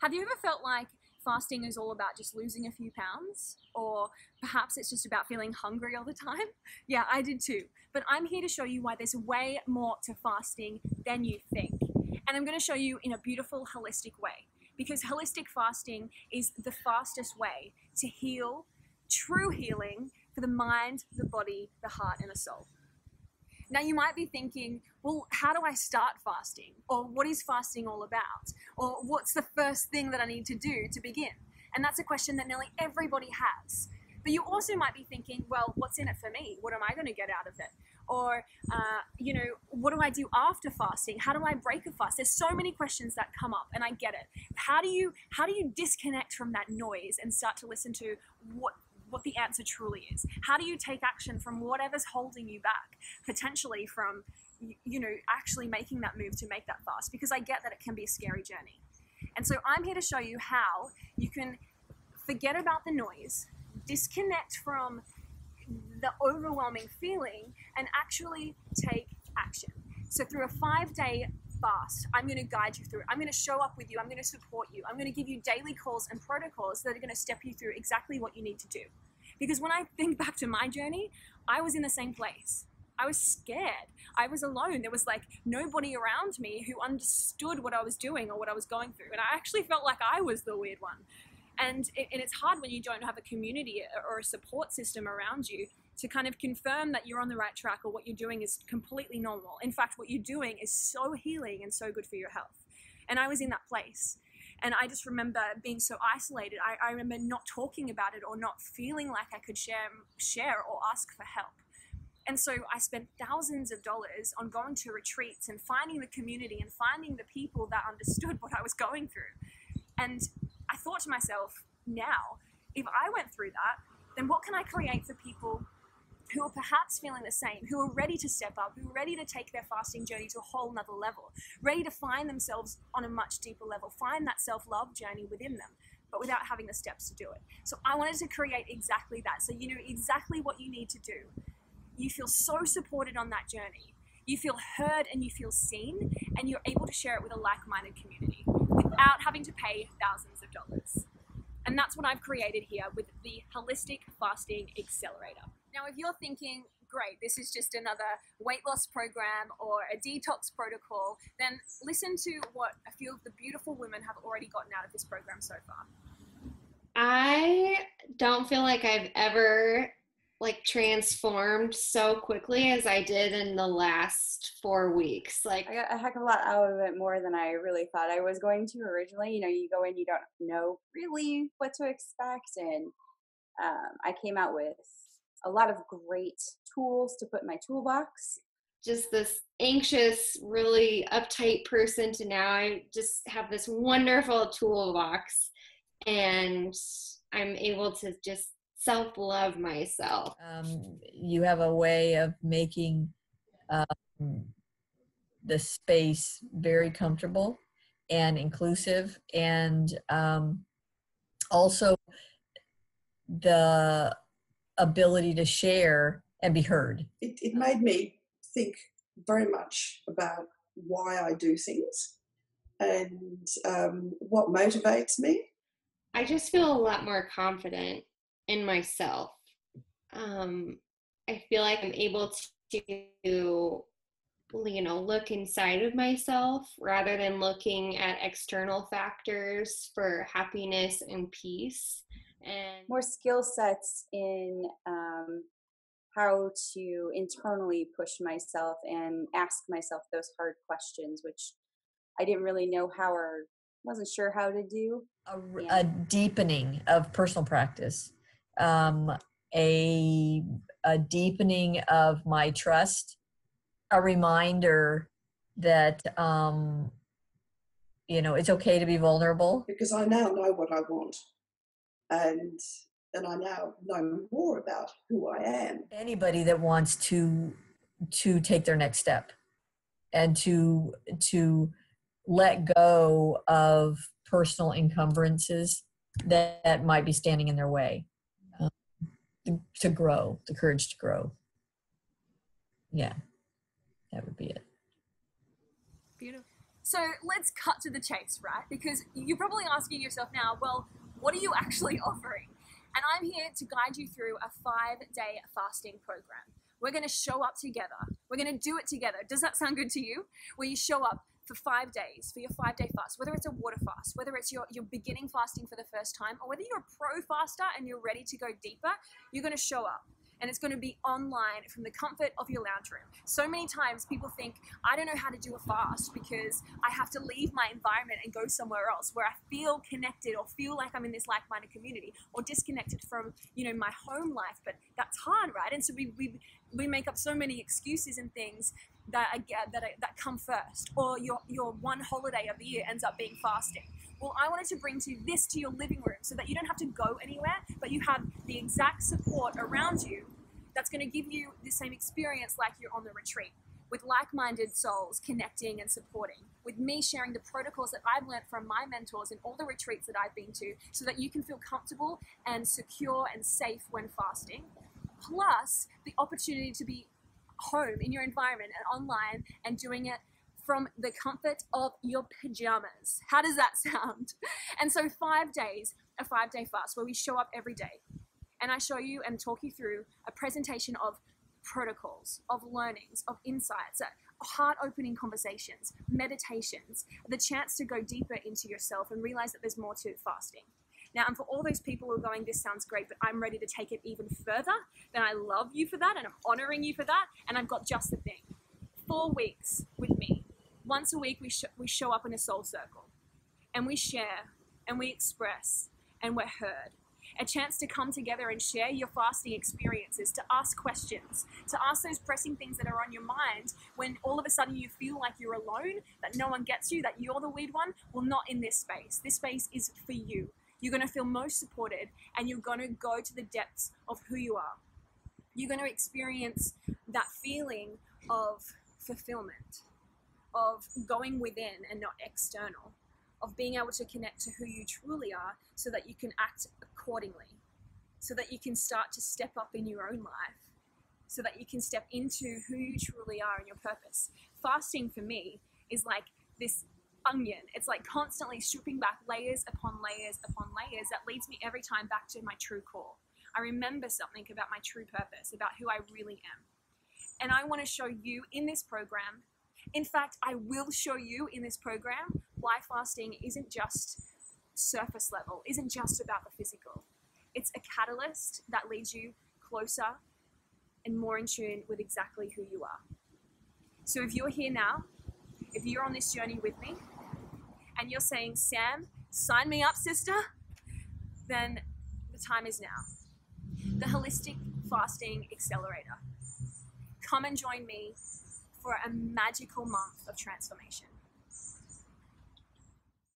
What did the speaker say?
Have you ever felt like fasting is all about just losing a few pounds? Or perhaps it's just about feeling hungry all the time? Yeah, I did too. But I'm here to show you why there's way more to fasting than you think. And I'm going to show you in a beautiful, holistic way. Because holistic fasting is the fastest way to heal, true healing for the mind, the body, the heart, and the soul. Now you might be thinking, well, how do I start fasting? Or what is fasting all about? Or what's the first thing that I need to do to begin? And that's a question that nearly everybody has. But you also might be thinking, well, what's in it for me? What am I going to get out of it? Or, what do I do after fasting? How do I break a fast? There's so many questions that come up, and I get it. How do you disconnect from that noise and start to listen to what the answer truly is? How do you take action from whatever's holding you back, potentially from, actually making that move to make that fast? Because I get that it can be a scary journey. And so I'm here to show you how you can forget about the noise, disconnect from the overwhelming feeling, and actually take action. So through a 5-day fast, I'm going to guide you through it. I'm going to show up with you. I'm going to support you. I'm going to give you daily calls and protocols that are going to step you through exactly what you need to do. Because when I think back to my journey, I was in the same place. I was scared. I was alone. There was like nobody around me who understood what I was doing or what I was going through. And I actually felt like I was the weird one. And it's hard when you don't have a community or a support system around you to kind of confirm that you're on the right track or what you're doing is completely normal. In fact, what you're doing is so healing and so good for your health. And I was in that place. And I just remember being so isolated. I remember not talking about it or not feeling like I could share or ask for help. And so I spent thousands of dollars on going to retreats and finding the community and finding the people that understood what I was going through. And I thought to myself, now, if I went through that, then what can I create for people who are perhaps feeling the same, who are ready to step up, who are ready to take their fasting journey to a whole nother level, ready to find themselves on a much deeper level, find that self-love journey within them, but without having the steps to do it. So I wanted to create exactly that. So you know exactly what you need to do. You feel so supported on that journey. You feel heard and you feel seen, and you're able to share it with a like-minded community without having to pay thousands of dollars. And that's what I've created here with the Holistic Fasting Accelerator. Now, if you're thinking, great, this is just another weight loss program or a detox protocol, then listen to what a few of the beautiful women have already gotten out of this program so far. I don't feel like I've ever transformed so quickly as I did in the last 4 weeks. I got a heck of a lot out of it, more than I really thought I was going to originally. You go in, you don't know really what to expect. And I came out with a lot of great tools to put in my toolbox. Just this anxious, really uptight person to now I just have this wonderful toolbox, and I'm able to just self-love myself. You have a way of making the space very comfortable and inclusive, and also the ability to share and be heard. It made me think very much about why I do things and what motivates me. I just feel a lot more confident in myself. I feel like I'm able to, look inside of myself rather than looking at external factors for happiness and peace. And more skill sets in how to internally push myself and ask myself those hard questions, which I didn't really know how or wasn't sure how to do. A deepening of personal practice, a deepening of my trust, a reminder that it's okay to be vulnerable. Because I now know what I want, and I now know more about who I am. Anybody that wants to take their next step and to let go of personal encumbrances that might be standing in their way, to grow, the courage to grow. Yeah, that would be it. Beautiful. So let's cut to the chase, right? Because you're probably asking yourself now, well, what are you actually offering? And I'm here to guide you through a 5-day fasting program. We're going to show up together. We're going to do it together. Does that sound good to you? Where you show up for 5 days, for your 5-day fast, whether it's a water fast, whether it's your beginning fasting for the first time, or whether you're a pro faster and you're ready to go deeper, you're going to show up. And it's going to be online from the comfort of your lounge room. So many times people think, I don't know how to do a fast because I have to leave my environment and go somewhere else where I feel connected or feel like I'm in this like-minded community, or disconnected from, my home life. But that's hard, right? And so we make up so many excuses and things that come first, or your one holiday of the year ends up being fasting. Well, I wanted to bring this to your living room so that you don't have to go anywhere, but you have the exact support around you that's going to give you the same experience like you're on the retreat, with like-minded souls connecting and supporting, with me sharing the protocols that I've learned from my mentors in all the retreats that I've been to, so that you can feel comfortable and secure and safe when fasting, plus the opportunity to be home in your environment and online and doing it from the comfort of your pajamas. How does that sound? And so 5 days, a 5-day fast where we show up every day. And I show you and talk you through a presentation of protocols, of learnings, of insights, heart-opening conversations, meditations, the chance to go deeper into yourself and realize that there's more to fasting. Now, and for all those people who are going, this sounds great, but I'm ready to take it even further, then I love you for that and I'm honoring you for that. And I've got just the thing. 4 weeks with me. Once a week, we show up in a soul circle and we share and we express and we're heard. A chance to come together and share your fasting experiences, to ask questions, to ask those pressing things that are on your mind when all of a sudden you feel like you're alone, that no one gets you, that you're the weird one. Well, not in this space. This space is for you. You're going to feel most supported and you're going to go to the depths of who you are. You're going to experience that feeling of fulfillment, of going within and not external, of being able to connect to who you truly are so that you can act accordingly, so that you can start to step up in your own life, so that you can step into who you truly are and your purpose. Fasting for me is like this onion. It's like constantly stripping back layers upon layers upon layers that leads me every time back to my true core. I remember something about my true purpose, about who I really am. And I want to show you in this program, in fact, I will show you in this program why fasting isn't just surface level, isn't just about the physical. It's a catalyst that leads you closer and more in tune with exactly who you are. So if you're here now, if you're on this journey with me, and you're saying, Sam, sign me up, sister, then the time is now. The Holistic Fasting Accelerator. Come and join me for a magical month of transformation.